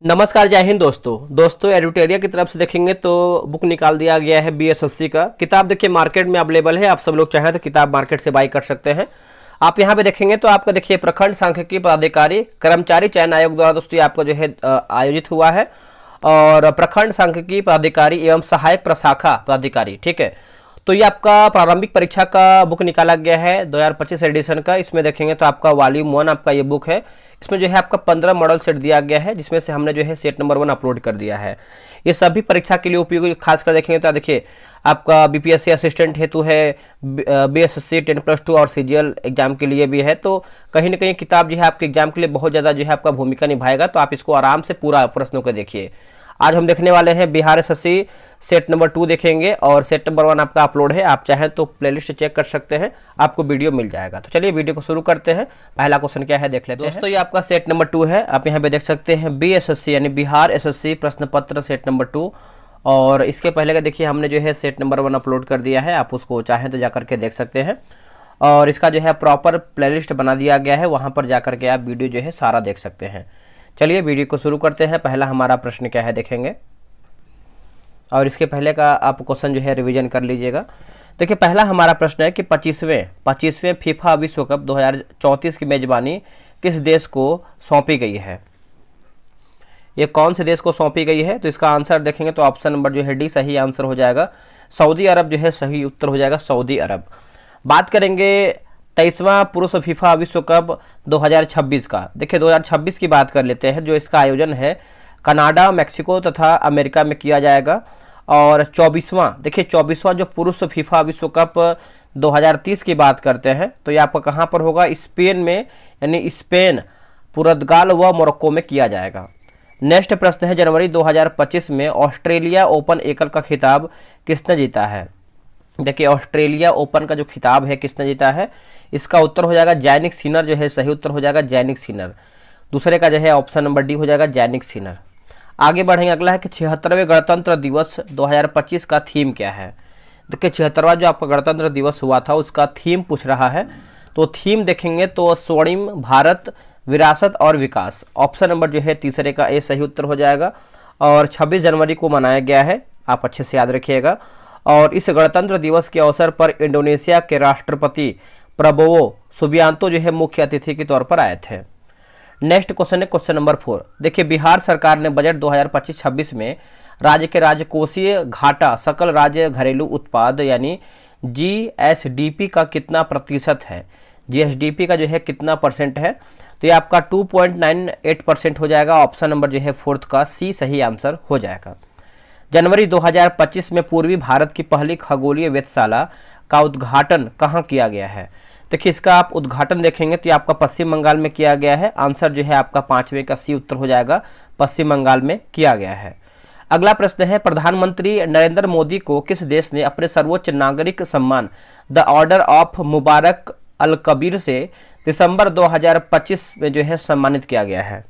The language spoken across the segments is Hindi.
नमस्कार, जय हिंद दोस्तों एडुटेरिया की तरफ से देखेंगे तो बुक निकाल दिया गया है बीएसएससी का किताब। देखिए मार्केट में अवेलेबल है, आप सब लोग चाहें तो किताब मार्केट से बाई कर सकते हैं। आप यहाँ पे देखेंगे तो आपका देखिए प्रखंड सांख्यिकी पदाधिकारी कर्मचारी चयन आयोग द्वारा दोस्तों ये आपका जो है आयोजित हुआ है, और प्रखंड सांख्यिकी पदाधिकारी एवं सहायक प्रशाखा पदाधिकारी, ठीक है। तो ये आपका प्रारंभिक परीक्षा का बुक निकाला गया है 2025 एडिशन का। इसमें देखेंगे तो आपका वॉल्यूम 1 आपका ये बुक है। इसमें जो है आपका 15 मॉडल सेट दिया गया है, जिसमें से हमने जो है सेट नंबर 1 अपलोड कर दिया है। ये सभी परीक्षा के लिए उपयोगी, खासकर देखेंगे तो देखिए आपका बीपीएससी असिस्टेंट हेतु है, बीएसएससी 10+2 और सीजीएल एग्जाम के लिए भी है। तो कहीं ना कहीं किताब जो है आपके एग्जाम के लिए बहुत ज़्यादा जो है आपका भूमिका निभाएगा, तो आप इसको आराम से पूरा प्रश्नों को देखिए। आज हम देखने वाले हैं बिहार एसएससी सेट नंबर 2 देखेंगे, और सेट नंबर 1 आपका अपलोड है। आप चाहें तो प्लेलिस्ट चेक कर सकते हैं, आपको वीडियो मिल जाएगा। तो चलिए वीडियो को शुरू करते हैं। पहला क्वेश्चन क्या है देख लेते हैं। दोस्तों ये आपका सेट नंबर 2 है, आप यहाँ पे देख सकते हैं बीएसएससी यानी बिहार एसएससी प्रश्न पत्र सेट नंबर 2। और इसके पहले का देखिए हमने जो है सेट नंबर 1 अपलोड कर दिया है, आप उसको चाहें तो जाकर के देख सकते हैं। और इसका जो है प्रॉपर प्लेलिस्ट बना दिया गया है, वहाँ पर जाकर के आप वीडियो जो है सारा देख सकते हैं। चलिए वीडियो को शुरू करते हैं। पहला हमारा प्रश्न क्या है देखेंगे, और इसके पहले का आप क्वेश्चन जो है रिवीजन कर लीजिएगा। देखिए पहला हमारा प्रश्न है कि 25वें फीफा विश्व कप 2034 की मेजबानी किस देश को सौंपी गई है। ये कौन से देश को सौंपी गई है, तो इसका आंसर देखेंगे तो ऑप्शन नंबर जो है डी सही आंसर हो जाएगा। सऊदी अरब जो है सही उत्तर हो जाएगा, सऊदी अरब। बात करेंगे 23वां पुरुष फीफा विश्व कप 2026 का। देखिए 2026 की बात कर लेते हैं। जो इसका आयोजन है कनाडा, मेक्सिको तथा अमेरिका में किया जाएगा। और 24वां जो पुरुष फीफा विश्व कप 2030 की बात करते हैं, तो ये आपका कहाँ पर होगा, स्पेन में, यानी स्पेन, पुर्तगाल व मोरक्को में किया जाएगा। नेक्स्ट प्रश्न है जनवरी 2025 में ऑस्ट्रेलिया ओपन एकल का खिताब किसने जीता है। देखिए ऑस्ट्रेलिया ओपन का जो खिताब है किसने जीता है, इसका उत्तर हो जाएगा जैनिक सिनर, जो है सही उत्तर हो जाएगा जैनिक सिनर। दूसरे का जो है ऑप्शन नंबर डी हो जाएगा जैनिक सिनर। आगे बढ़ेंगे, अगला है कि 76वें गणतंत्र दिवस 2025 का थीम क्या है। देखिए 76वां जो आपका गणतंत्र दिवस हुआ था उसका थीम पूछ रहा है, तो थीम देखेंगे तो स्वर्णिम भारत, विरासत और विकास। ऑप्शन नंबर जो है तीसरे का ए सही उत्तर हो जाएगा। और 26 जनवरी को मनाया गया है, आप अच्छे से याद रखिएगा। और इस गणतंत्र दिवस के अवसर पर इंडोनेशिया के राष्ट्रपति प्रबोवो सुबियांतो जो है मुख्य अतिथि के तौर पर आए थे। नेक्स्ट क्वेश्चन है क्वेश्चन नंबर 4। देखिए बिहार सरकार ने बजट 2025-26 में राज्य के राजकोषीय घाटा सकल राज्य घरेलू उत्पाद यानी जीएसडीपी का कितना प्रतिशत है। जीएसडीपी का जो है कितना परसेंट है, तो ये आपका 2.98% हो जाएगा। ऑप्शन नंबर जो है 4th का सी सही आंसर हो जाएगा। जनवरी 2025 में पूर्वी भारत की पहली खगोलीय वेधशाला का उद्घाटन कहाँ किया गया है। देखिए इसका आप उद्घाटन देखेंगे तो ये आपका पश्चिम बंगाल में किया गया है। आंसर जो है आपका 5वें का सी उत्तर हो जाएगा, पश्चिम बंगाल में किया गया है। अगला प्रश्न है प्रधानमंत्री नरेंद्र मोदी को किस देश ने अपने सर्वोच्च नागरिक सम्मान द ऑर्डर ऑफ मुबारक अल कबीर से दिसंबर 2025 में जो है सम्मानित किया गया है।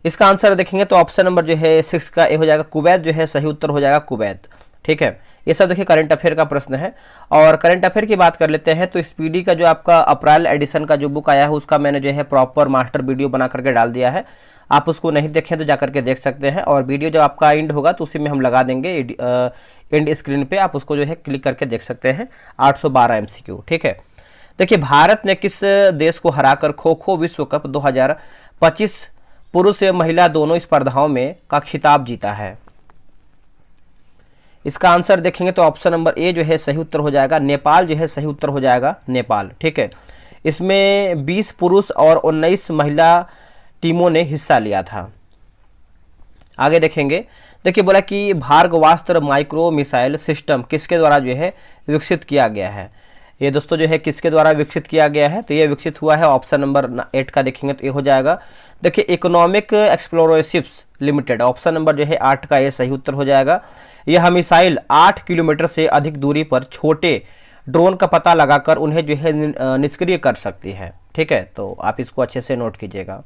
इसका आंसर देखेंगे तो ऑप्शन नंबर जो है 6 का ए हो जाएगा, कुवैत जो है सही उत्तर हो जाएगा, कुवैत। ठीक है, ये सब देखिए करंट अफेयर का प्रश्न है। और करंट अफेयर की बात कर लेते हैं तो स्पीडी का जो आपका अप्रैल एडिशन का जो बुक आया है उसका मैंने जो है प्रॉपर मास्टर वीडियो बना करके डाल दिया है। आप उसको नहीं देखें तो जाकर के देख सकते हैं, और वीडियो जब आपका एंड होगा तो उसी में हम लगा देंगे एंड स्क्रीन पे, आप उसको जो है क्लिक करके देख सकते हैं। 812 MCQ। ठीक है, देखिए भारत ने किस देश को हराकर खो खो विश्व कप 2025 पुरुष एवं महिला दोनों स्पर्धाओं में का खिताब जीता है। इसका आंसर देखेंगे तो ऑप्शन नंबर ए जो है सही उत्तर हो जाएगा, नेपाल जो है सही उत्तर हो जाएगा, नेपाल। ठीक है, इसमें 20 पुरुष और 19 महिला टीमों ने हिस्सा लिया था। आगे देखेंगे, देखिए बोला कि भार्गवास्त्र माइक्रो मिसाइल सिस्टम किसके द्वारा जो है विकसित किया गया है। ये दोस्तों जो है किसके द्वारा विकसित किया गया है, तो ये विकसित हुआ है ऑप्शन नंबर 8 का देखेंगे तो ये हो जाएगा। देखिए इकोनॉमिक एक्सप्लोरेशिप्स लिमिटेड, ऑप्शन नंबर जो है 8 का ये सही उत्तर हो जाएगा। यह मिसाइल 8 किलोमीटर से अधिक दूरी पर छोटे ड्रोन का पता लगाकर उन्हें जो है निष्क्रिय कर सकती है। ठीक है, तो आप इसको अच्छे से नोट कीजिएगा।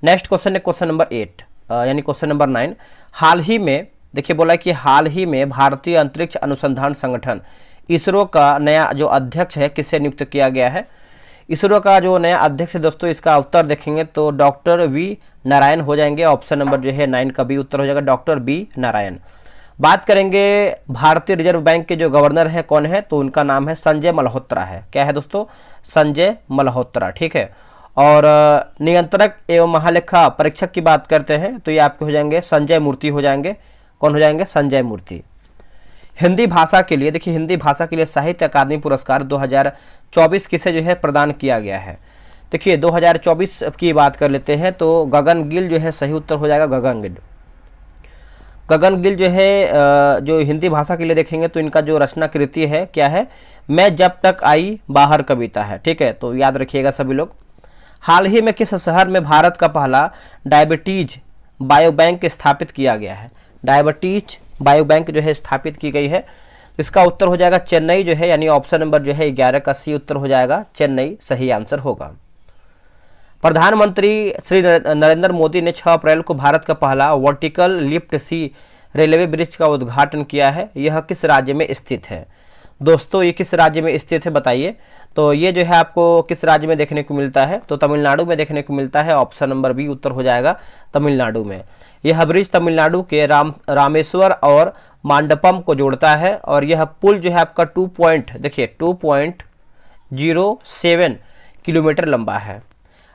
नेक्स्ट क्वेश्चन है क्वेश्चन नंबर 8 यानी क्वेश्चन नंबर 9। हाल ही में देखिए बोला कि हाल ही में भारतीय अंतरिक्ष अनुसंधान संगठन इसरो का नया जो अध्यक्ष है किससे नियुक्त किया गया है। इसरो का जो नया अध्यक्ष दोस्तों, इसका उत्तर देखेंगे तो डॉक्टर वी नारायण हो जाएंगे। ऑप्शन नंबर जो है 9 का बी उत्तर हो जाएगा, डॉक्टर बी नारायण। बात करेंगे भारतीय रिजर्व बैंक के जो गवर्नर हैं कौन है, तो उनका नाम है संजय मल्होत्रा है। क्या है दोस्तों, संजय मल्होत्रा, ठीक है। और नियंत्रक एवं महालेखा परीक्षक की बात करते हैं तो ये आपके हो जाएंगे संजय मूर्ति हो जाएंगे। कौन हो जाएंगे, संजय मूर्ति। हिंदी भाषा के लिए देखिए, हिंदी भाषा के लिए साहित्य अकादमी पुरस्कार 2024 किसे जो है प्रदान किया गया है। देखिए 2024 की बात कर लेते हैं तो गगन गिल जो है सही उत्तर हो जाएगा, गगन गिल। गगन गिल जो है जो हिंदी भाषा के लिए देखेंगे तो इनका जो रचना कृति है क्या है, मैं जब तक आई बाहर कविता है, ठीक है। तो याद रखिएगा सभी लोग। हाल ही में किस शहर में भारत का पहला डायबिटीज बायोबैंक स्थापित किया गया है। डायबिटीज बायोबैंक जो है स्थापित की गई है, तो इसका उत्तर हो जाएगा चेन्नई जो है, यानी ऑप्शन नंबर जो है 11 का सी उत्तर हो जाएगा, चेन्नई सही आंसर होगा। प्रधानमंत्री श्री नरेंद्र मोदी ने 6 अप्रैल को भारत का पहला वर्टिकल लिफ्ट सी रेलवे ब्रिज का उद्घाटन किया है। यह किस राज्य में स्थित है। दोस्तों ये किस राज्य में स्थित है बताइए। तो ये जो है आपको किस राज्य में देखने को मिलता है, तो तमिलनाडु में देखने को मिलता है। ऑप्शन नंबर बी उत्तर हो जाएगा, तमिलनाडु में। यह ब्रिज तमिलनाडु के रामेश्वर और मांडपम को जोड़ता है और यह पुल जो है आपका 2.07 किलोमीटर लंबा है।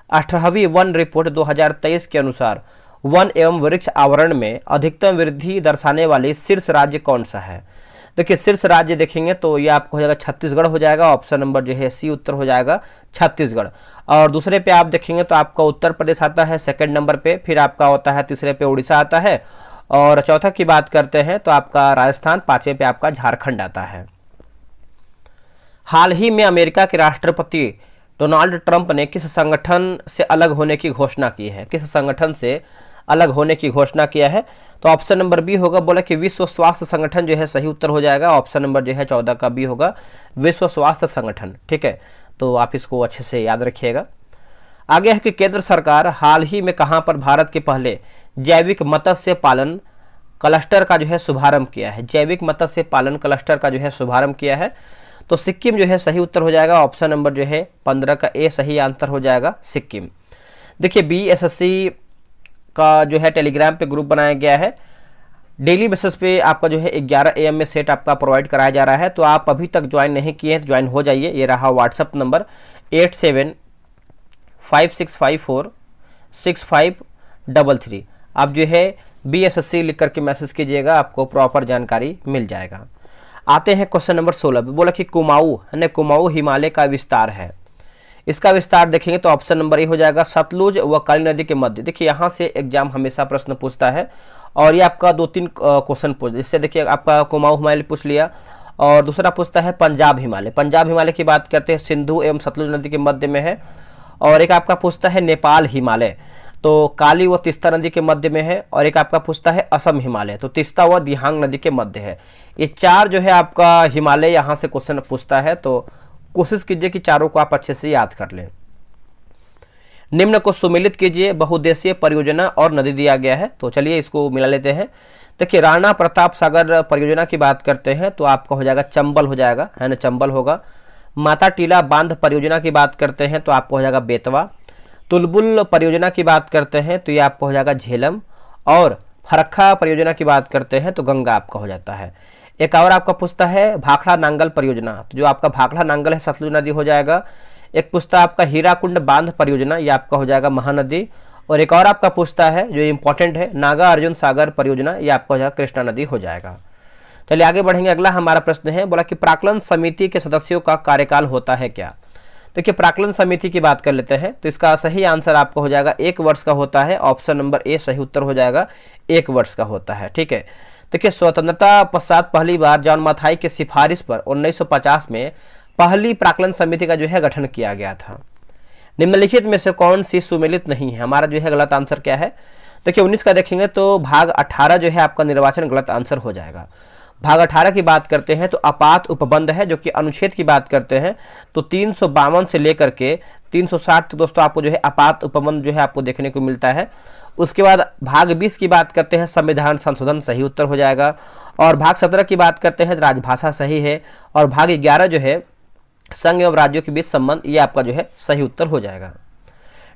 18वीं वन रिपोर्ट 2023 के अनुसार वन एवं वृक्ष आवरण में अधिकतम वृद्धि दर्शाने वाली शीर्ष राज्य कौन सा है। देखिए शीर्ष राज्य देखेंगे तो ये आपको हो जाएगा छत्तीसगढ़ हो जाएगा। ऑप्शन नंबर जो है सी उत्तर हो जाएगा, छत्तीसगढ़। और दूसरे पे आप देखेंगे तो आपका उत्तर प्रदेश आता है सेकंड नंबर पे, फिर आपका होता है तीसरे पे उड़ीसा आता है, और चौथा की बात करते हैं तो आपका राजस्थान, पांचवें पे आपका झारखंड आता है। हाल ही में अमेरिका के राष्ट्रपति डोनाल्ड ट्रंप ने किस संगठन से अलग होने की घोषणा की है। किस संगठन से अलग होने की घोषणा किया है, तो ऑप्शन नंबर बी होगा, बोला कि विश्व स्वास्थ्य संगठन जो है सही उत्तर हो जाएगा। ऑप्शन नंबर जो है 14 का बी होगा, विश्व स्वास्थ्य संगठन, ठीक है। तो आप इसको अच्छे से याद रखिएगा। आगे है कि केंद्र सरकार हाल ही में कहां पर भारत के पहले जैविक मत्स्य पालन क्लस्टर का जो है शुभारंभ किया है। जैविक मत्स्य पालन क्लस्टर का जो है शुभारंभ किया है, तो सिक्किम जो है सही उत्तर हो जाएगा। ऑप्शन नंबर जो है 15 का ए सही आंसर हो जाएगा, सिक्किम। देखिए BSSC का जो है टेलीग्राम पे ग्रुप बनाया गया है। डेली बेसिस पे आपका जो है 11 AM में सेट आपका प्रोवाइड कराया जा रहा है। तो आप अभी तक ज्वाइन नहीं किए हैं तो ज्वाइन हो जाइए। ये रहा व्हाट्सअप नंबर 8756546533। आप जो है BSSC लिख करके मैसेज कीजिएगा, आपको प्रॉपर जानकारी मिल जाएगा। आते हैं क्वेश्चन नंबर 16 पे। बोला कि कुमाऊं यानी कुमाऊं हिमालय का विस्तार है। इसका विस्तार देखेंगे तो ऑप्शन नंबर ए हो जाएगा, सतलुज व काली नदी के मध्य। देखिए यहाँ से एग्जाम हमेशा प्रश्न पूछता है और ये आपका 2-3 क्वेश्चन पूछ, जिससे देखिए आपका कुमाऊं हिमालय पूछ लिया, और दूसरा पूछता है पंजाब हिमालय। पंजाब हिमालय की बात करते हैं, सिंधु एवं सतलुज नदी के मध्य में है। और एक आपका पूछता है नेपाल हिमालय, तो काली व तीस्ता नदी के मध्य में है। और एक आपका पूछता है असम हिमालय, तो तीस्ता व दिहांग नदी के मध्य है। ये 4 जो है आपका हिमालय यहाँ से क्वेश्चन पूछता है, तो कोशिश कीजिए कि चारों को आप अच्छे से याद कर लें। निम्न को सुमिलित कीजिए, बहुउद्देशीय परियोजना और नदी दिया गया है। तो चलिए इसको मिला लेते हैं। देखिए राणा प्रताप सागर परियोजना की बात करते हैं तो आपका हो जाएगा चंबल हो जाएगा, है ना, चंबल होगा। माता टीला बांध परियोजना की बात करते हैं तो आपको हो जाएगा बेतवा। तुलबुल परियोजना की बात करते हैं तो ये आपको हो जाएगा झेलम। और फरक्खा परियोजना की बात करते हैं तो गंगा आपका हो जाता है। एक और आपका पूछता है भाखड़ा नांगल परियोजना, तो जो आपका भाखड़ा नांगल है सतलुज नदी हो जाएगा। एक पूछता है आपका हीराकुंड बांध परियोजना, ये आपका हो जाएगा महानदी। और एक और आपका पूछता है जो इंपॉर्टेंट है, नागा अर्जुन सागर परियोजना, ये आपका हो जाएगा कृष्णा नदी हो जाएगा। चलिए आगे बढ़ेंगे। अगला हमारा प्रश्न है, बोला कि प्राक्कलन समिति के सदस्यों का कार्यकाल होता है क्या। देखिए प्राक्कलन समिति की बात कर लेते हैं तो इसका सही आंसर आपको हो जाएगा 1 वर्ष का होता है। ऑप्शन नंबर ए सही उत्तर हो जाएगा, 1 वर्ष का होता है, ठीक है। देखिए स्वतंत्रता पश्चात पहली बार जॉन मथाई की सिफारिश पर 1950 में पहली प्राक्कलन समिति का जो है गठन किया गया था। निम्नलिखित में से कौन सी सुमेलित नहीं है। हमारा जो है गलत आंसर क्या है। देखिए 19 का देखेंगे तो भाग 18 जो है आपका निर्वाचन गलत आंसर हो जाएगा। भाग 18 की बात करते हैं तो आपात उपबंध है, जो कि अनुच्छेद की बात करते हैं तो 352 से लेकर के 360 तक दोस्तों आपको जो है आपात उपबंध जो है आपको देखने को मिलता है। उसके बाद भाग 20 की बात करते हैं संविधान संशोधन, सही उत्तर हो जाएगा। और भाग 17 की बात करते हैं राजभाषा, सही है। और भाग 11 जो है संघ एवं राज्यों के बीच संबंध, ये आपका जो है सही उत्तर हो जाएगा।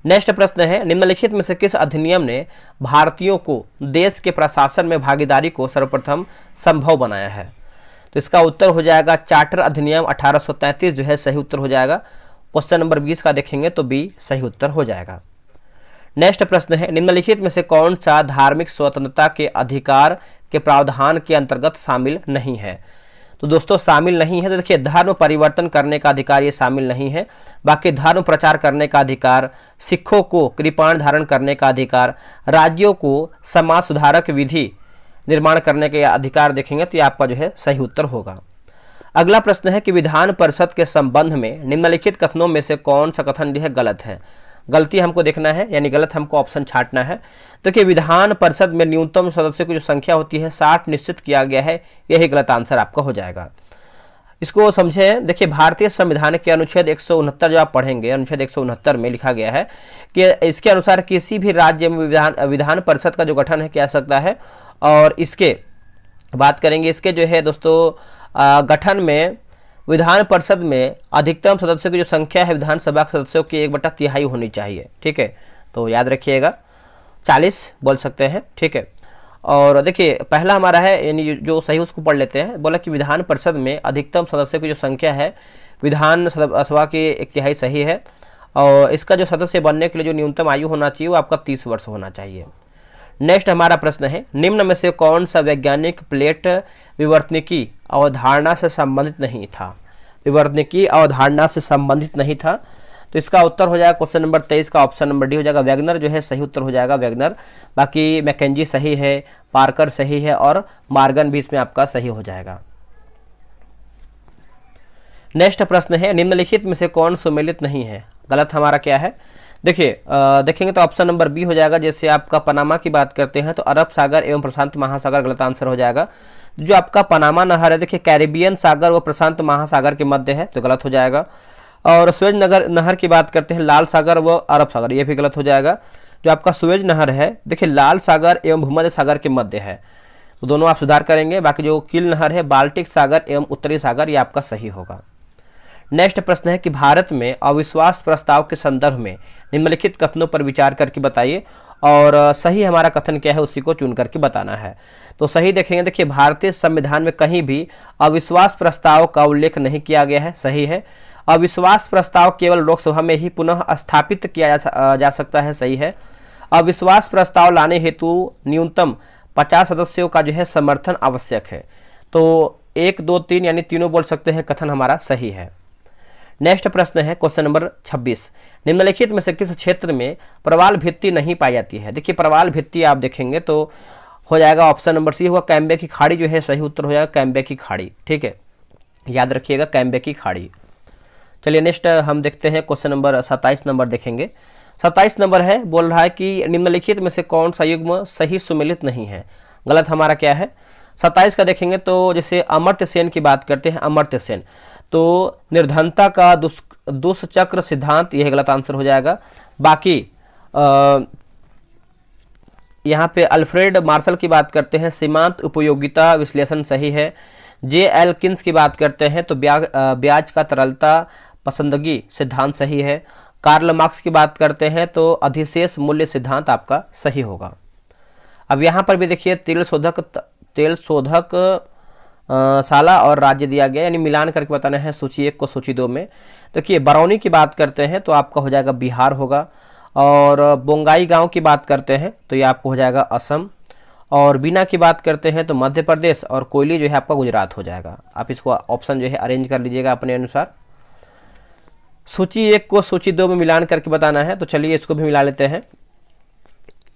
नेक्स्ट प्रश्न है, निम्नलिखित में से किस अधिनियम ने भारतीयों को देश के प्रशासन में भागीदारी को सर्वप्रथम संभव बनाया है? तो इसका उत्तर हो जाएगा चार्टर अधिनियम 1833 जो है सही उत्तर हो जाएगा। क्वेश्चन नंबर 20 का देखेंगे तो बी सही उत्तर हो जाएगा। नेक्स्ट प्रश्न है, निम्नलिखित में से कौन सा धार्मिक स्वतंत्रता के अधिकार के प्रावधान के अंतर्गत शामिल नहीं है? तो दोस्तों शामिल नहीं है तो देखिए धर्म परिवर्तन करने का अधिकार ये शामिल नहीं है। बाकी धर्म प्रचार करने का अधिकार, सिखों को कृपाण धारण करने का अधिकार, राज्यों को समाज सुधारक विधि निर्माण करने के अधिकार देखेंगे तो ये आपका जो है सही उत्तर होगा। अगला प्रश्न है कि विधान परिषद के संबंध में निम्नलिखित कथनों में से कौन सा कथन जो है गलत है? गलती हमको देखना है, यानी गलत हमको ऑप्शन छांटना है। देखिए विधान परिषद में न्यूनतम सदस्यों की जो संख्या होती है 60 निश्चित किया गया है, यही गलत आंसर आपका हो जाएगा। इसको समझे, देखिए भारतीय संविधान के अनुच्छेद 169 जो आप पढ़ेंगे, अनुच्छेद 169 में लिखा गया है कि इसके अनुसार किसी भी राज्य में विधान परिषद का जो गठन है किया जा सकता है। और इसके बात करेंगे, इसके जो है दोस्तों गठन में विधान परिषद में अधिकतम सदस्यों की जो संख्या है विधानसभा के सदस्यों की 1/3 होनी चाहिए। ठीक है, तो याद रखिएगा 40 बोल सकते हैं। ठीक है, और देखिए पहला हमारा है, यानी जो सही उसको पढ़ लेते हैं। बोला कि विधान परिषद में अधिकतम सदस्यों की जो संख्या है विधानसभा की 1/3 सही है। और इसका जो सदस्य बनने के लिए जो न्यूनतम आयु होना चाहिए वो आपका 30 वर्ष होना चाहिए। नेक्स्ट हमारा प्रश्न है, निम्न में से कौन सा वैज्ञानिक प्लेट विवर्तनिकी अवधारणा से संबंधित नहीं था? विवर्तनिकी अवधारणा से संबंधित नहीं था, तो इसका उत्तर हो जाएगा क्वेश्चन नंबर 23 का ऑप्शन नंबर डी हो जाएगा। वैगनर जो है सही उत्तर हो जाएगा, वैगनर। बाकी मैकेंजी सही है, पार्कर सही है और मार्गन भी इसमें आपका सही हो जाएगा। नेक्स्ट प्रश्न है, निम्नलिखित में से कौन सुमेलित नहीं है? गलत हमारा क्या है? देखिए देखेंगे तो ऑप्शन नंबर बी हो जाएगा। जैसे आपका पनामा की बात करते हैं तो अरब सागर एवं प्रशांत महासागर गलत आंसर हो जाएगा। जो आपका पनामा नहर है, देखिए कैरिबियन सागर व प्रशांत महासागर के मध्य है, तो गलत हो जाएगा। और सुएज नहर की बात करते हैं, लाल सागर व अरब सागर, ये भी गलत हो जाएगा। जो आपका सुएज नहर है, देखिए लाल सागर एवं भूमध्य सागर के मध्य है, तो दोनों आप सुधार करेंगे। बाकी जो किल नहर है, बाल्टिक सागर एवं उत्तरी सागर, ये आपका सही होगा। नेक्स्ट प्रश्न है कि भारत में अविश्वास प्रस्ताव के संदर्भ में निम्नलिखित कथनों पर विचार करके बताइए। और सही हमारा कथन क्या है उसी को चुन करके बताना है। तो सही देखेंगे, देखिए भारतीय संविधान में कहीं भी अविश्वास प्रस्ताव का उल्लेख नहीं किया गया है, सही है। अविश्वास प्रस्ताव केवल लोकसभा में ही पुनः स्थापित किया जा सकता है, सही है। अविश्वास प्रस्ताव लाने हेतु न्यूनतम 50 सदस्यों का जो है समर्थन आवश्यक है। तो 1, 2, 3 यानी तीनों बोल सकते हैं, कथन हमारा सही है। नेक्स्ट प्रश्न है क्वेश्चन नंबर 26, निम्नलिखित में से किस क्षेत्र में प्रवाल भित्ति नहीं पाई जाती है? देखिए प्रवाल भित्ति आप देखेंगे तो हो जाएगा ऑप्शन नंबर सी होगा, कैम्बे की खाड़ी जो है सही उत्तर हो जाएगा, कैम्बे की खाड़ी। ठीक है, याद रखिएगा कैम्बे की खाड़ी। चलिए नेक्स्ट हम देखते हैं क्वेश्चन नंबर 27 नंबर देखेंगे। 27 नंबर है, बोल रहा है कि निम्नलिखित में से कौन सा युग्म सही सुमेलित नहीं है? गलत हमारा क्या है? 27 का देखेंगे तो जैसे अमर्त्य सेन की बात करते हैं, अमर्त्य सेन, तो निर्धनता का दुष्चक्र सिद्धांत, यह गलत आंसर हो जाएगा। बाकी यहाँ पे अल्फ्रेड मार्शल की बात करते हैं, सीमांत उपयोगिता विश्लेषण सही है। जे एल्किंस की बात करते हैं तो ब्याज का तरलता पसंदगी सिद्धांत सही है। कार्ल मार्क्स की बात करते हैं तो अधिशेष मूल्य सिद्धांत आपका सही होगा। अब यहाँ पर भी देखिए तेल शोधक साला और राज्य दिया गया, यानी मिलान करके बताना है सूची 1 को सूची 2 में। देखिए बरौनी की बात करते हैं तो आपका हो जाएगा बिहार होगा। और बोंगाई गांव की बात करते हैं तो ये आपको हो जाएगा असम। और बीना की बात करते हैं तो मध्य प्रदेश। और कोयली जो है आपका गुजरात हो जाएगा। आप इसको ऑप्शन जो है अरेंज कर लीजिएगा अपने अनुसार। सूची 1 को सूची 2 में मिलान करके बताना है, तो चलिए इसको भी मिला लेते हैं।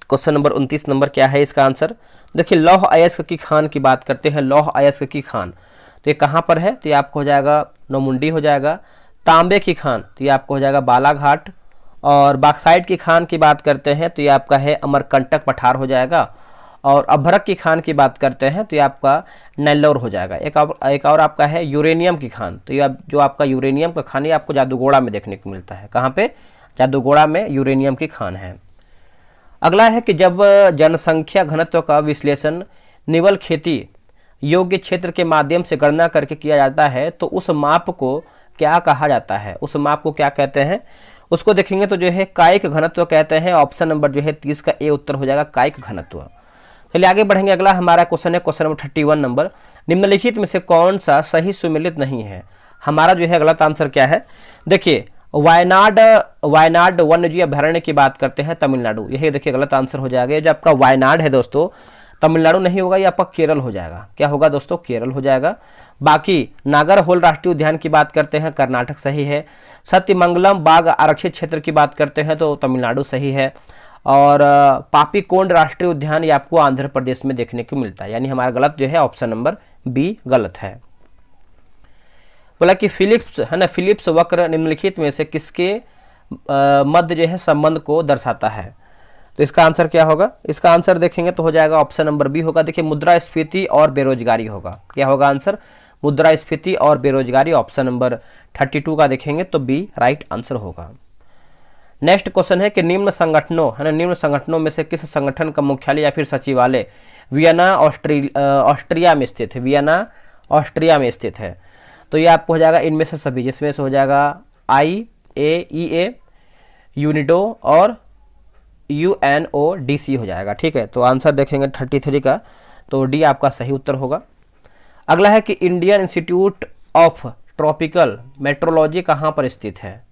क्वेश्चन नंबर 29 नंबर क्या है इसका आंसर? देखिए लौह अयस्क की खान की बात करते हैं, लौह अयस्क की खान, तो ये कहाँ पर है? तो ये आपको हो जाएगा नौमुंडी हो जाएगा। तांबे की खान तो ये आपको हो जाएगा बालाघाट। और बॉक्साइट की खान की बात करते हैं तो ये आपका है अमरकंटक पठार हो जाएगा। और अभ्रक की खान की बात करते हैं तो ये आपका नेल्लौर हो जाएगा। एक और आपका है यूरेनियम की खान, तो ये जो आपका यूरेनियम का खान है आपको जादूगोड़ा में देखने को मिलता है। कहाँ पे? जादूगोड़ा में यूरेनियम की खान है। अगला है कि जब जनसंख्या घनत्व का विश्लेषण निवल खेती योग्य क्षेत्र के माध्यम से गणना करके किया जाता है तो उस माप को क्या कहा जाता है? उस माप को क्या कहते हैं? उसको देखेंगे तो जो है कायिक घनत्व कहते हैं। ऑप्शन नंबर जो है 30 का ए उत्तर हो जाएगा कायिक घनत्व। चलिए आगे बढ़ेंगे। अगला हमारा क्वेश्चन है क्वेश्चन नंबर 31 नंबर, निम्नलिखित में से कौन सा सही सुमेलित नहीं है। हमारा जो है गलत आंसर क्या है, देखिए वायनाड वन्यजीव अभयारण्य की बात करते हैं तमिलनाडु, यही देखिए गलत आंसर हो जाएगा। जो आपका वायनाड है दोस्तों तमिलनाडु नहीं होगा, ये आपका केरल हो जाएगा। क्या होगा दोस्तों, केरल हो जाएगा। बाकी नागरहोल राष्ट्रीय उद्यान की बात करते हैं कर्नाटक सही है। सत्यमंगलम बाघ आरक्षित क्षेत्र की बात करते हैं तो तमिलनाडु सही है। और पापीकोंड राष्ट्रीय उद्यान ये आपको आंध्र प्रदेश में देखने को मिलता है, यानी हमारा गलत जो है ऑप्शन नंबर बी गलत है। बोला कि फिलिप्स है ना, फिलिप्स वक्र निम्नलिखित में से किसके मध्य जो है संबंध को दर्शाता है। तो इसका आंसर क्या होगा, इसका आंसर देखेंगे तो हो जाएगा ऑप्शन नंबर बी होगा। देखिए मुद्रास्फीति और बेरोजगारी होगा। क्या होगा आंसर, मुद्रास्फीति और बेरोजगारी। ऑप्शन नंबर 32 का देखेंगे तो बी राइट आंसर होगा। नेक्स्ट क्वेश्चन है कि निम्न संगठनों है ना, निम्न संगठनों में से किस संगठन का मुख्यालय या फिर सचिवालय वियना ऑस्ट्रिया में स्थित है। वियना ऑस्ट्रिया में स्थित है। तो ये आपको हो जाएगा इनमें से सभी, जिसमें से हो जाएगा IAEA, यूनिडो और UNODC हो जाएगा। ठीक है, तो आंसर देखेंगे 33 का तो डी आपका सही उत्तर होगा। अगला है कि Indian institute of tropical metrology कहाँ पर स्थित है।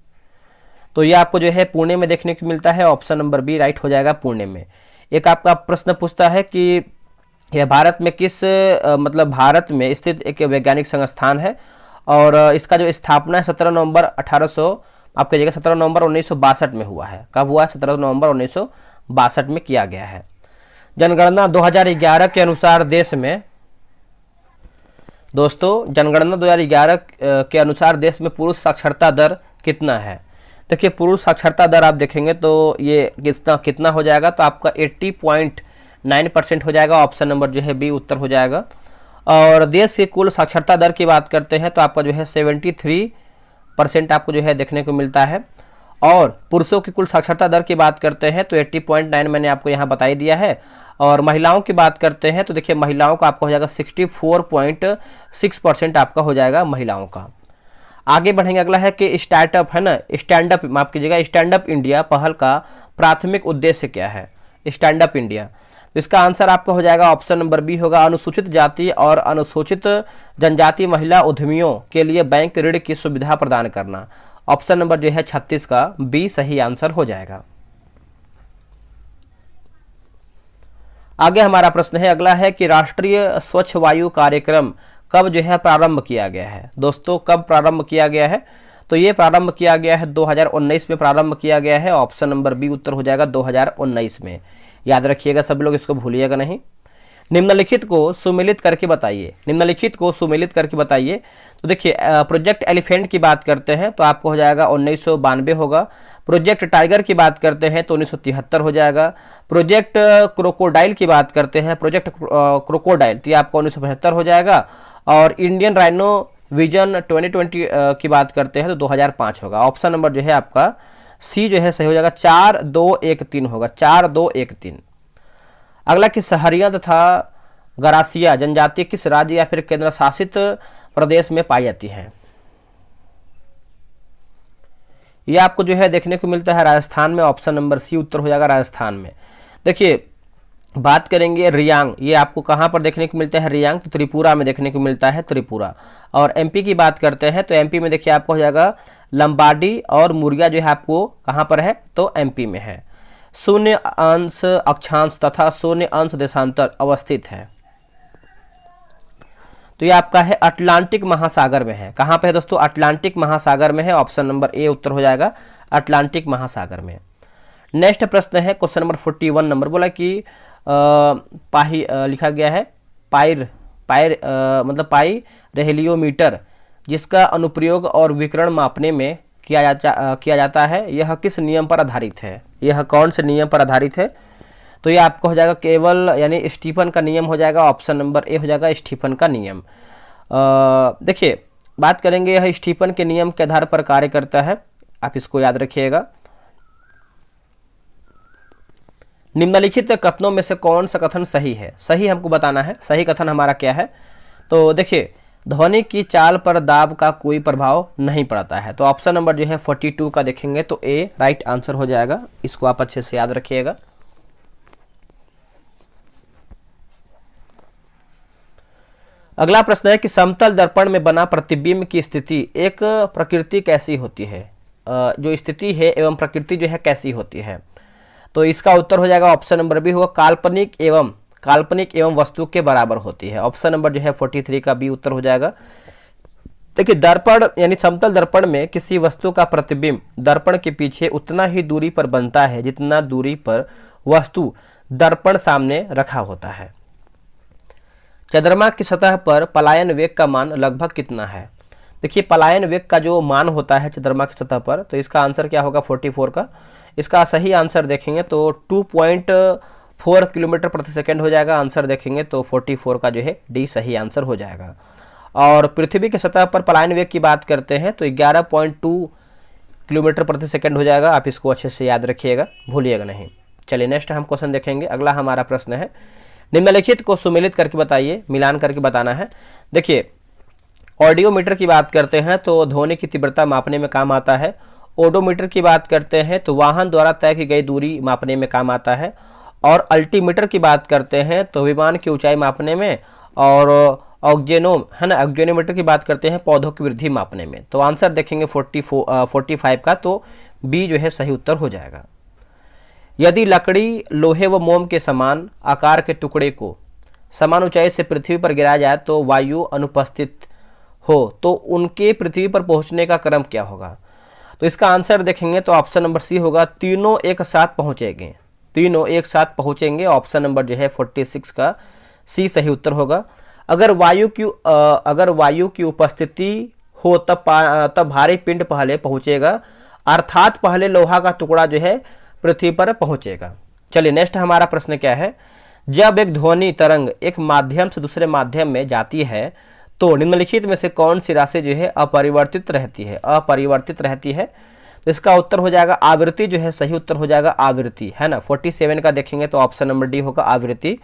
तो ये आपको जो है पुणे में देखने को मिलता है। ऑप्शन नंबर बी राइट हो जाएगा, पुणे में। एक आपका प्रश्न पूछता है कि यह भारत में किस मतलब भारत में स्थित एक वैज्ञानिक संस्थान है और इसका जो स्थापना है 17 नवंबर 1962 में हुआ है। कब हुआ है, 17 नवंबर 1962 में किया गया है। जनगणना 2011 के अनुसार देश में दोस्तों, जनगणना 2011 के अनुसार देश में पुरुष साक्षरता दर कितना है। देखिए पुरुष साक्षरता दर आप देखेंगे तो ये कितना हो जाएगा, तो आपका 80.9% हो जाएगा। ऑप्शन नंबर जो है बी उत्तर हो जाएगा। और देश की कुल साक्षरता दर की बात करते हैं तो आपका जो है 73% आपको जो है देखने को मिलता है। और पुरुषों की कुल साक्षरता दर की बात करते हैं तो 80.9 मैंने आपको यहाँ बता ही दिया है। और महिलाओं की बात करते हैं तो देखिए महिलाओं का आपका हो जाएगा 64.6% आपका हो जाएगा महिलाओं का। आगे बढ़ेंगे। अगला है कि स्टार्टअप है ना, स्टैंड अप माफ कीजिएगा, स्टैंड अप इंडिया पहल का प्राथमिक उद्देश्य क्या है। स्टैंड अप इंडिया, तो इसका आंसर आपका हो जाएगा ऑप्शन नंबर बी होगा। अनुसूचित जाति और अनुसूचित जनजाति महिला उद्यमियों के लिए बैंक ऋण की सुविधा प्रदान करना। ऑप्शन नंबर जो है 36 का बी सही आंसर हो जाएगा। आगे हमारा प्रश्न है, अगला है कि राष्ट्रीय स्वच्छ वायु कार्यक्रम कब जो है प्रारंभ किया गया है। दोस्तों कब प्रारंभ किया गया है, तो ये प्रारंभ किया गया है 2019 में प्रारंभ किया गया है। ऑप्शन नंबर बी उत्तर हो जाएगा 2019 में। याद रखिएगा सब लोग, इसको भूलिएगा नहीं। निम्नलिखित को सुमेलित करके बताइए, निम्नलिखित को सुमेलित करके बताइए। तो देखिए प्रोजेक्ट एलिफेंट की बात करते हैं तो आपको हो जाएगा 1992 होगा। प्रोजेक्ट टाइगर की बात करते हैं तो 1973 हो जाएगा। प्रोजेक्ट क्रोकोडाइल की बात करते हैं, प्रोजेक्ट क्रोकोडाइल तो ये आपको 1975 हो जाएगा। और इंडियन राइनो विजन 2020 की बात करते हैं तो 2005 होगा। ऑप्शन नंबर जो है आपका सी जो है सही हो जाएगा, 4213 होगा, 4213। अगला कि सहरिया तथा गरासिया जनजाति किस राज्य या फिर केंद्र शासित प्रदेश में पाई जाती है। यह आपको जो है देखने को मिलता है राजस्थान में। ऑप्शन नंबर सी उत्तर हो जाएगा राजस्थान में। देखिए बात करेंगे रियांग, ये आपको कहाँ पर देखने को मिलता है रियांग, तो त्रिपुरा में देखने को मिलता है, त्रिपुरा। और एमपी की बात करते हैं तो एमपी में देखिए आपको हो जाएगा लंबाडी और मुर्गिया जो है आपको कहाँ पर है तो एमपी में है। शून्य अंश अक्षांश तथा शून्य अंश देशांतर अवस्थित है। तो ये आपका है अटलांटिक महासागर में है। कहाँ पे है दोस्तों, अटलांटिक महासागर में है। ऑप्शन नंबर ए उत्तर हो जाएगा अटलांटिक महासागर में। नेक्स्ट प्रश्न है क्वेश्चन नंबर 41 नंबर, बोला कि लिखा गया है मतलब पाई रेलियोमीटर जिसका अनुप्रयोग और विकिरण मापने में किया जाता है, यह किस नियम पर आधारित है। यह कौन से नियम पर आधारित है, तो ये आपको हो जाएगा केवल यानी स्टीफन का नियम हो जाएगा। ऑप्शन नंबर ए हो जाएगा स्टीफन का नियम। देखिए बात करेंगे यह स्टीफन के नियम के आधार पर कार्य करता है, आप इसको याद रखिएगा। निम्नलिखित कथनों में से कौन सा कथन सही है, सही हमको बताना है। सही कथन हमारा क्या है, तो देखिए ध्वनि की चाल पर दाब का कोई प्रभाव नहीं पड़ता है। तो ऑप्शन नंबर जो है 42 का देखेंगे तो ए राइट आंसर हो जाएगा। इसको आप अच्छे से याद रखिएगा। अगला प्रश्न है कि समतल दर्पण में बना प्रतिबिंब की स्थिति एक प्रकृति कैसी होती है। जो स्थिति है एवं प्रकृति जो है कैसी होती है। तो इसका उत्तर हो जाएगा ऑप्शन नंबर बी होगा, काल्पनिक एवं वस्तु के बराबर होती है। ऑप्शन नंबर जो है 43 का बी उत्तर हो जाएगा। देखिए दर्पण यानी समतल दर्पण में किसी वस्तु का प्रतिबिंब दर्पण के पीछे उतना ही दूरी पर बनता है जितना दूरी पर वस्तु दर्पण सामने रखा होता है। चंद्रमा की सतह पर पलायन वेग का मान लगभग कितना है। देखिए पलायन वेग का जो मान होता है चंद्रमा की सतह पर, तो इसका आंसर क्या होगा 44 का। इसका सही आंसर देखेंगे तो 2.4 किलोमीटर प्रति सेकंड हो जाएगा। आंसर देखेंगे तो 44 का जो है डी सही आंसर हो जाएगा। और पृथ्वी की सतह पर पलायन वेग की बात करते हैं तो 11.2 किलोमीटर प्रति सेकंड हो जाएगा। आप इसको अच्छे से याद रखिएगा, भूलिएगा नहीं। चलिए नेक्स्ट हम क्वेश्चन देखेंगे। अगला हमारा प्रश्न है, निम्नलिखित को सुमेलित करके बताइए, मिलान करके बताना है। देखिए ऑडियोमीटर की बात करते हैं तो ध्वनि की तीव्रता मापने में काम आता है। ओडोमीटर की बात करते हैं तो वाहन द्वारा तय की गई दूरी मापने में काम आता है। और अल्टीमीटर की बात करते हैं तो विमान की ऊंचाई मापने में। और ऑक्जेनोमीटर की बात करते हैं पौधों की वृद्धि मापने में। तो आंसर देखेंगे 45 का, तो बी जो है सही उत्तर हो जाएगा। यदि लकड़ी लोहे व मोम के समान आकार के टुकड़े को समान ऊंचाई से पृथ्वी पर गिराया जाए तो वायु अनुपस्थित हो तो उनके पृथ्वी पर पहुंचने का क्रम क्या होगा। तो इसका आंसर देखेंगे तो ऑप्शन नंबर सी होगा, तीनों एक साथ पहुंचेंगे। ऑप्शन नंबर जो है 46 का सी सही उत्तर होगा। अगर वायु की उपस्थिति हो तब भारी पिंड पहले पहुंचेगा, अर्थात पहले लोहा का टुकड़ा जो है पृथ्वी पर पहुंचेगा। चलिए नेक्स्ट हमारा प्रश्न क्या है, जब एक ध्वनि तरंग एक माध्यम से दूसरे माध्यम में जाती है तो निम्नलिखित में से कौन सी राशि जो है अपरिवर्तित रहती है। तो इसका उत्तर हो जाएगा आवृत्ति जो है सही उत्तर हो जाएगा आवृत्ति, है ना। 47 का देखेंगे तो ऑप्शन नंबर डी होगा आवृत्ति।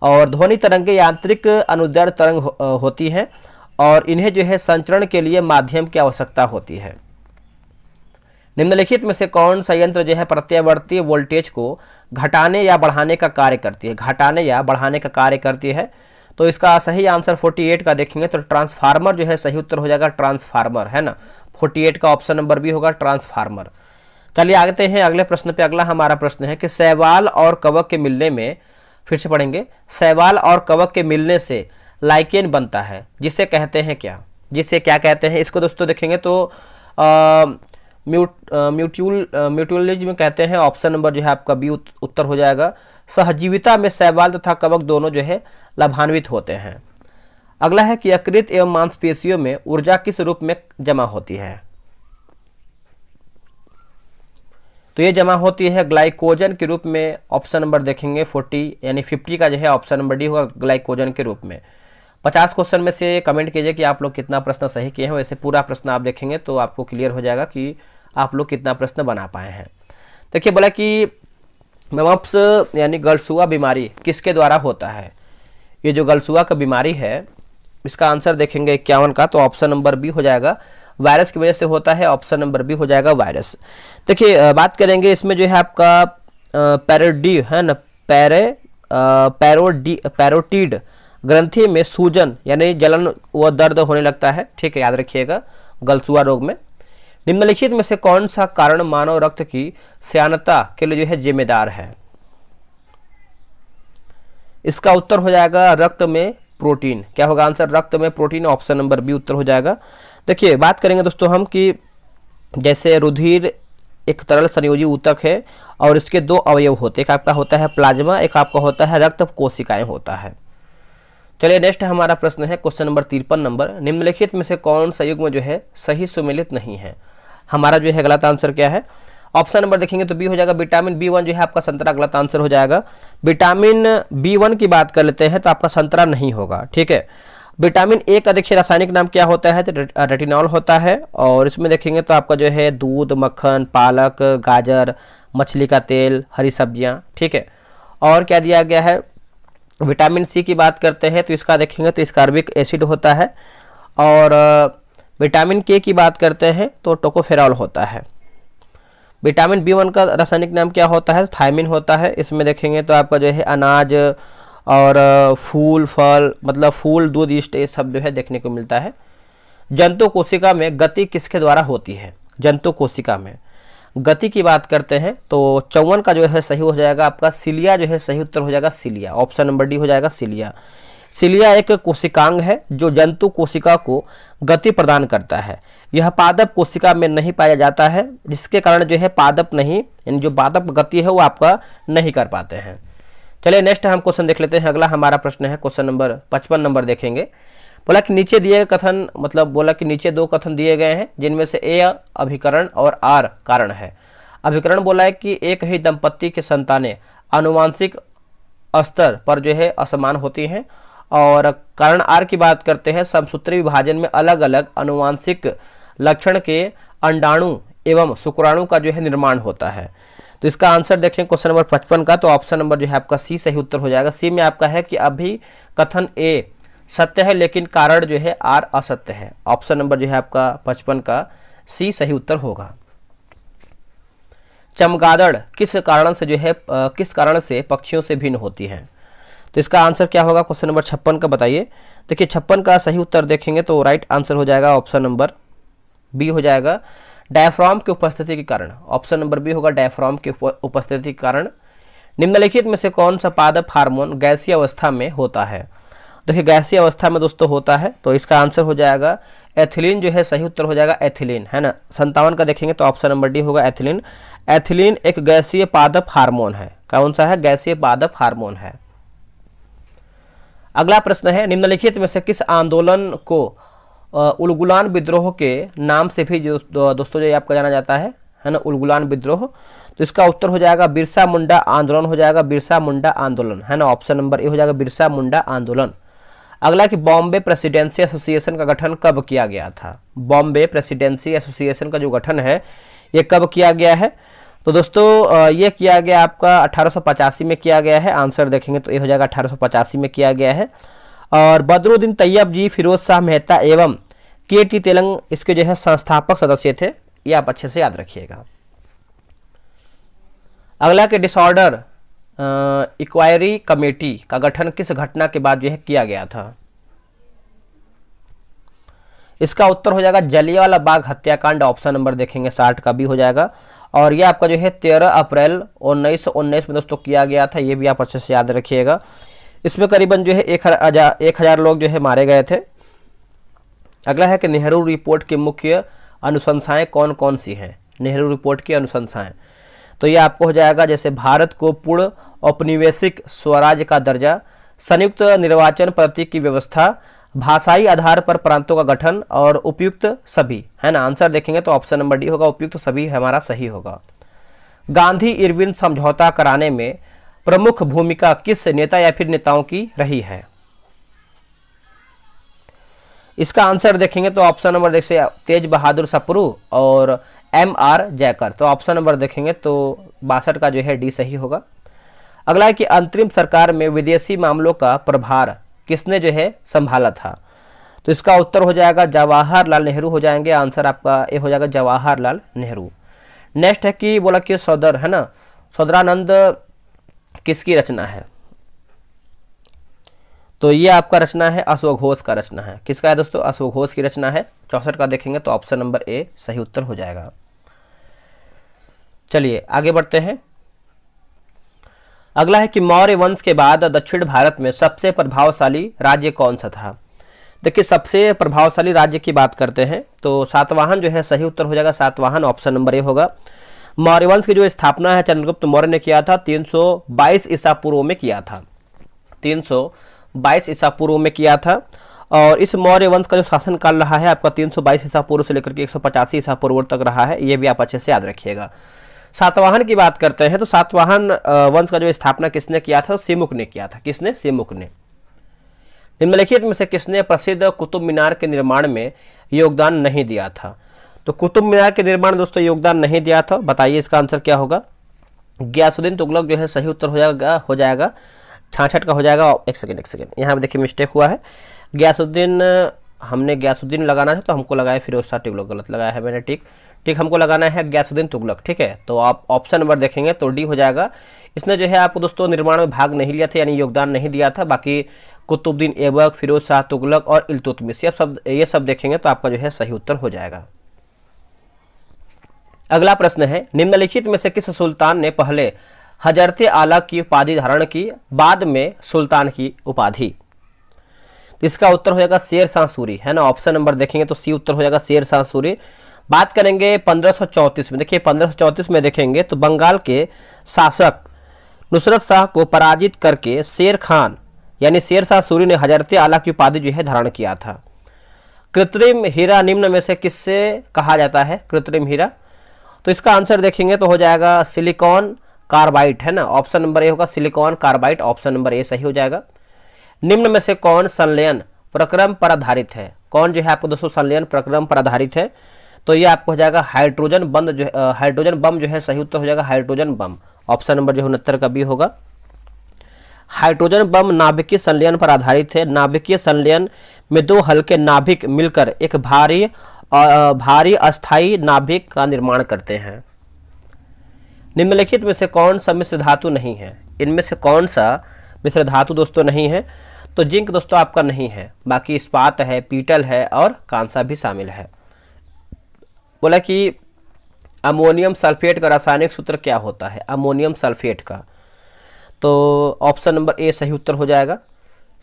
और ध्वनि तरंगें यांत्रिक अनुदैर्ध्य तरंग होती हैं और इन्हें जो है संचरण के लिए माध्यम की आवश्यकता होती है। निम्नलिखित में से कौन सा यंत्र जो है प्रत्यावर्ती वोल्टेज को घटाने या बढ़ाने का कार्य करती है। तो इसका सही आंसर 48 का देखेंगे तो ट्रांसफार्मर जो है सही उत्तर हो जाएगा ट्रांसफार्मर, है ना। 48 का ऑप्शन नंबर बी होगा ट्रांसफार्मर। चलिए आगे हैं अगले प्रश्न पे। अगला हमारा प्रश्न है कि शैवाल और कवक के मिलने में, फिर से पढ़ेंगे, शैवाल और कवक के मिलने से लाइकेन बनता है जिसे कहते हैं क्या, क्या कहते हैं। इसको दोस्तों देखेंगे तो म्यूचुअलिज्म कहते हैं। ऑप्शन नंबर जो है आपका बी उत्तर हो जाएगा। सहजीविता में शैवाल तथा कवक दोनों जो है लाभान्वित होते हैं। अगला है कि यकृत एवं मांसपेशियों में ऊर्जा किस रूप में जमा होती है। तो ये जमा होती है ग्लाइकोजन के रूप में। ऑप्शन नंबर देखेंगे 50 का जो है ऑप्शन नंबर डी होगा ग्लाइकोजन के रूप में। 50 क्वेश्चन में से कमेंट कीजिए कि आप लोग कितना प्रश्न सही किए हैं। वैसे पूरा प्रश्न आप देखेंगे तो आपको क्लियर हो जाएगा कि आप लोग कितना प्रश्न बना पाए हैं। देखिए बोला कि मम्प्स यानी गलसुआ बीमारी किसके द्वारा होता है। ये जो गलसुआ का बीमारी है इसका आंसर देखेंगे 51 का, तो ऑप्शन नंबर बी हो जाएगा वायरस की वजह से होता है। ऑप्शन नंबर बी हो जाएगा वायरस। देखिए बात करेंगे इसमें जो है आपका पैरोडी है ना, पैरोटीड ग्रंथि में सूजन यानी जलन व दर्द होने लगता है, ठीक है, याद रखिएगा गलसुआ रोग में। निम्नलिखित में से कौन सा कारण मानव रक्त की श्यानता के लिए जो है जिम्मेदार है। इसका उत्तर हो जाएगा रक्त में प्रोटीन। क्या होगा आंसर, रक्त में प्रोटीन। ऑप्शन नंबर बी उत्तर हो जाएगा। देखिए बात करेंगे दोस्तों हम कि जैसे रुधिर एक तरल संयोजी ऊतक है और इसके दो अवयव होते हैं, एक आपका होता है प्लाज्मा, एक आपका होता है रक्त कोशिकाएं होता है। चलिए नेक्स्ट हमारा प्रश्न है क्वेश्चन नंबर 53 नंबर, निम्नलिखित में से कौन सा युग्म जो है सही सुमेलित नहीं है। हमारा जो है गलत आंसर क्या है। ऑप्शन नंबर देखेंगे तो बी हो जाएगा विटामिन B1 जो है आपका संतरा, गलत आंसर हो जाएगा। विटामिन B1 की बात कर लेते हैं तो आपका संतरा नहीं होगा, ठीक है। विटामिन ए का देखिए रासायनिक नाम क्या होता है, तो रेटिनॉल होता है। और इसमें देखेंगे तो आपका जो है दूध, मक्खन, पालक, गाजर, मछली का तेल, हरी सब्जियां, ठीक है। और क्या दिया गया है, विटामिन सी की बात करते हैं तो इसका देखेंगे तो स्कार्बिक एसिड होता है। और विटामिन के की बात करते हैं तो टोकोफेरॉल होता है। विटामिन B1 का रासायनिक नाम क्या होता है? थायमिन होता है। इसमें देखेंगे तो आपका जो है अनाज और फूल फल, मतलब फूल दूध ईस्ट, ये सब जो है देखने को मिलता है। जंतु कोशिका में गति किसके द्वारा होती है? जंतु कोशिका में गति की बात करते हैं तो 54 का जो है सही हो जाएगा आपका सिलिया, जो है सही उत्तर हो जाएगा सिलिया। ऑप्शन नंबर डी हो जाएगा सिलिया। सिलिया एक कोशिकांग है जो जंतु कोशिका को गति प्रदान करता है। यह पादप कोशिका में नहीं पाया जाता है, जिसके कारण जो है पादप नहीं, यानी जो पादप गति है वो आपका नहीं कर पाते हैं। चलिए नेक्स्ट हम क्वेश्चन देख लेते हैं। अगला हमारा प्रश्न है क्वेश्चन नंबर 55 नंबर देखेंगे। बोला कि नीचे दिए कथन, मतलब बोला कि नीचे दो कथन दिए गए हैं जिनमें से ए अभिकरण और आर कारण है। अभिकरण बोला है कि एक ही दंपत्ति के संतानें आनुवांशिक स्तर पर जो है असमान होती हैं, और कारण आर की बात करते हैं समसूत्री विभाजन में अलग अलग आनुवांशिक लक्षण के अंडाणु एवं शुक्राणु का जो है निर्माण होता है। तो इसका आंसर देखें क्वेश्चन नंबर 55 का, तो ऑप्शन नंबर जो है आपका सी सही उत्तर हो जाएगा। सी में आपका है कि अभी कथन ए सत्य है लेकिन कारण जो है आर असत्य है। ऑप्शन नंबर जो है आपका 55 का सी सही उत्तर होगा। चमगादड़ किस कारण से जो है किस कारण से पक्षियों से भिन्न होती है? तो इसका आंसर क्या होगा क्वेश्चन नंबर 56 का, बताइए। देखिए 56 का सही उत्तर देखेंगे तो राइट आंसर हो जाएगा ऑप्शन नंबर बी हो जाएगा, डायफ्राम की उपस्थिति के कारण। ऑप्शन नंबर बी होगा डायफ्राम की उपस्थिति के कारण। निम्नलिखित में से कौन सा पादप हार्मोन गैसीय अवस्था में होता है? देखिए गैसीय अवस्था में दोस्तों होता है, तो इसका आंसर हो जाएगा एथिलीन, जो है सही उत्तर हो जाएगा एथिलीन, है ना। 57 का देखेंगे तो ऑप्शन नंबर डी होगा एथिलीन। एथिलीन एक गैसीय पादप हार्मोन है। कौन सा है? गैसीय पादप हार्मोन है। अगला प्रश्न है, निम्नलिखित में से किस आंदोलन को उलगुलान विद्रोह के नाम से भी दोस्तों जो आपका जाना जाता है ना, उलगुलान विद्रोह? तो इसका उत्तर हो जाएगा बिरसा मुंडा आंदोलन हो जाएगा, बिरसा मुंडा आंदोलन, है ना। ऑप्शन नंबर ए हो जाएगा बिरसा मुंडा आंदोलन। अगला कि बॉम्बे प्रेसिडेंसी एसोसिएशन का गठन कब किया गया था? बॉम्बे प्रेसिडेंसी एसोसिएशन का जो गठन है ये कब किया गया है? तो दोस्तों ये किया गया आपका 1885 में किया गया है। आंसर देखेंगे तो ये हो जाएगा 1885 में किया गया है। और बदरुद्दीन तैयब जी, फिरोज शाह मेहता एवं के.टी. तेलंग इसके जो है संस्थापक सदस्य थे। ये आप अच्छे से याद रखिएगा। अगला के डिसऑर्डर इंक्वायरी कमेटी का गठन किस घटना के बाद जो है किया गया था? इसका उत्तर हो जाएगा जलियांवाला बाग हत्याकांड। ऑप्शन नंबर देखेंगे 60 का भी हो जाएगा। और ये आपका जो है 13 अप्रैल 1919 में दोस्तों किया गया था। ये भी आप अच्छे से याद रखिएगा। इसमें करीबन जो है 1000 लोग जो है मारे गए थे। अगला है कि नेहरू रिपोर्ट की मुख्य अनुशंसाएं कौन कौन सी हैं? नेहरू रिपोर्ट की अनुशंसाएं, तो ये आपको हो जाएगा जैसे भारत को पूर्ण औपनिवेशिक स्वराज्य का दर्जा, संयुक्त निर्वाचन पद्धति की व्यवस्था, भाषाई आधार पर प्रांतों का गठन और उपयुक्त सभी, है ना। आंसर देखेंगे तो ऑप्शन नंबर डी होगा, उपयुक्त सभी हमारा सही होगा। गांधी इरविन समझौता कराने में प्रमुख भूमिका किस नेता या फिर नेताओं की रही है? इसका आंसर देखेंगे तो ऑप्शन नंबर देखिए तेज बहादुर सप्रू और M.R. जयकर। तो ऑप्शन नंबर देखेंगे तो 62 का जो है डी सही होगा। अगला है कि अंतरिम सरकार में विदेशी मामलों का प्रभार किसने जो है संभाला था? तो इसका उत्तर हो जाएगा जवाहरलाल नेहरू हो जाएंगे। आंसर आपका ए हो जाएगा जवाहरलाल नेहरू। नेक्स्ट है कि बोला कि सौदर, है ना, सौदरानंद किसकी रचना है? तो ये आपका रचना है अश्वघोष का रचना है। किसका है दोस्तों? अश्वघोष की रचना है। 64 का देखेंगे तो ऑप्शन नंबर ए सही उत्तर हो जाएगा। चलिए आगे बढ़ते हैं। अगला है कि मौर्य वंश के बाद दक्षिण भारत में सबसे प्रभावशाली राज्य कौन सा था? देखिए सबसे प्रभावशाली राज्य की बात करते हैं तो सातवाहन जो है सही उत्तर हो जाएगा, सातवाहन। ऑप्शन नंबर ए होगा। मौर्य वंश की जो स्थापना है चंद्रगुप्त मौर्य ने किया था 322 ईसा पूर्व में किया था, 322 ईसा पूर्व में किया था। और इस मौर्य वंश का जो शासन काल रहा है आपका 322 ईसा पूर्व से लेकर के 185 ईसा पूर्व तक रहा है। ये भी आप अच्छे से याद रखिएगा। सातवाहन की बात करते हैं तो सातवाहन वंश का जो स्थापना किसने किया था? सिमुक ने किया था। किसने? सिमुक ने। निम्नलिखित में से किसने प्रसिद्ध कुतुब मीनार के निर्माण में योगदान नहीं दिया था? तो कुतुब मीनार के निर्माण दोस्तों योगदान नहीं दिया था, बताइए इसका आंसर क्या होगा? गयासुद्दीन तुगलक जो है सही उत्तर हो जाएगा 66 का हो जाएगा। एक सेकेंड यहाँ पे देखिए मिस्टेक हुआ है। गयासुद्दीन हमने गयासुद्दीन लगाना था तो हमको लगाया फिरोज शाह तुगलक, गलत लगाया है मैंने। ठीक हमको लगाना है गयासुद्दीन तुगलक। ठीक है, तो आप ऑप्शन नंबर देखेंगे तो डी हो जाएगा। इसने जो है आपको दोस्तों निर्माण में भाग नहीं लिया था, यानी योगदान नहीं दिया था। बाकी कुतुबुद्दीन ऐबक, फिरोज शाह तुगलक और इल्तुतमिश, ये सब देखेंगे तो आपका जो है सही उत्तर हो जाएगा। अगला प्रश्न है, निम्नलिखित में से किस सुल्तान ने पहले हजरत आला की उपाधि धारण की, बाद में सुल्तान की उपाधि? इसका उत्तर हो जाएगा शेर शाह सूरी, है ना। ऑप्शन नंबर देखेंगे तो सी उत्तर हो जाएगा शेर शाह सूरी। बात करेंगे 1534 में, देखिए 1534 में देखेंगे तो बंगाल के शासक नुसरत शाह को पराजित करके शेर खान यानी शेर शाह सूरी ने हजरत आला की उपाधि जो है धारण किया था। कृत्रिम हीरा निम्न में से किससे कहा जाता है कृत्रिम हीरा? तो इसका आंसर देखेंगे तो हो जाएगा सिलिकॉन कार्बाइड, है ना। ऑप्शन नंबर ए होगा silicon carbide, option number A सही हो जाएगा। निम्न में से कौन संलयन प्रक्रम पर आधारित है? कौन जो है आपको दोस्तों संलयन प्रक्रम पर आधारित है? तो ये आपको हो जाएगा हाइड्रोजन बम जो है सही उत्तर हो जाएगा हाइड्रोजन बम, ऑप्शन नंबर जो 69 का बी होगा। हाइड्रोजन बम नाभिकीय संलयन पर आधारित है। नाभिकीय संलयन में दो हल्के नाभिक मिलकर एक भारी अस्थायी नाभिक का निर्माण करते हैं। निम्नलिखित में से कौन सा मिश्र धातु नहीं है? इनमें से कौन सा मिश्र धातु दोस्तों नहीं है? तो जिंक दोस्तों आपका नहीं है, बाकी इस्पात है, पीतल है और कांसा भी शामिल है। बोला कि अमोनियम सल्फेट का रासायनिक सूत्र क्या होता है? अमोनियम सल्फेट का, तो ऑप्शन नंबर ए सही उत्तर हो जाएगा।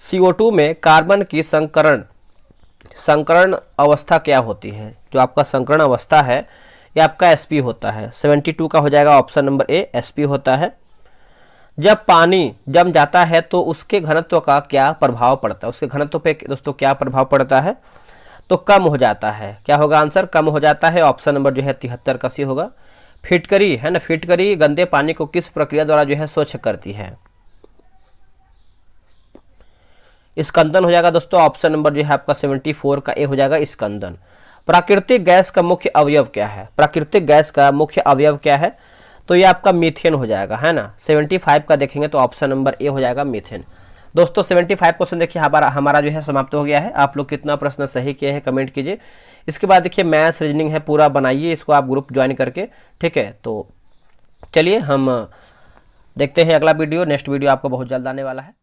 CO2 में कार्बन की संकरण अवस्था क्या होती है? जो आपका संकरण अवस्था है ये आपका sp होता है, 72 का हो जाएगा, ऑप्शन नंबर ए sp होता है। जब पानी जम जाता है तो उसके घनत्व का क्या प्रभाव पड़ता है? उसके घनत्व पे दोस्तों क्या प्रभाव पड़ता है? तो कम हो जाता है। क्या होगा आंसर? कम हो जाता है, ऑप्शन नंबर जो है 73 का सी होगा। फिटकरी, है ना, फिटकरी गंदे पानी को किस प्रक्रिया द्वारा जो है स्वच्छ करती है? स्कंदन हो जाएगा दोस्तों, ऑप्शन नंबर जो है आपका 74 का ए हो जाएगा स्कंदन। प्राकृतिक गैस का मुख्य अवयव क्या है? प्राकृतिक गैस का मुख्य अवयव क्या है? तो ये आपका मीथेन हो जाएगा, है ना। 75 का देखेंगे तो ऑप्शन नंबर ए हो जाएगा मीथेन। दोस्तों 75 क्वेश्चन देखिए हमारा जो है समाप्त हो गया है। आप लोग कितना प्रश्न सही किए हैं कमेंट कीजिए। इसके बाद देखिए मैथ्स रीजनिंग है पूरा, बनाइए इसको आप ग्रुप ज्वाइन करके, ठीक है। तो चलिए हम देखते हैं अगला वीडियो, नेक्स्ट वीडियो आपको बहुत जल्द आने वाला है।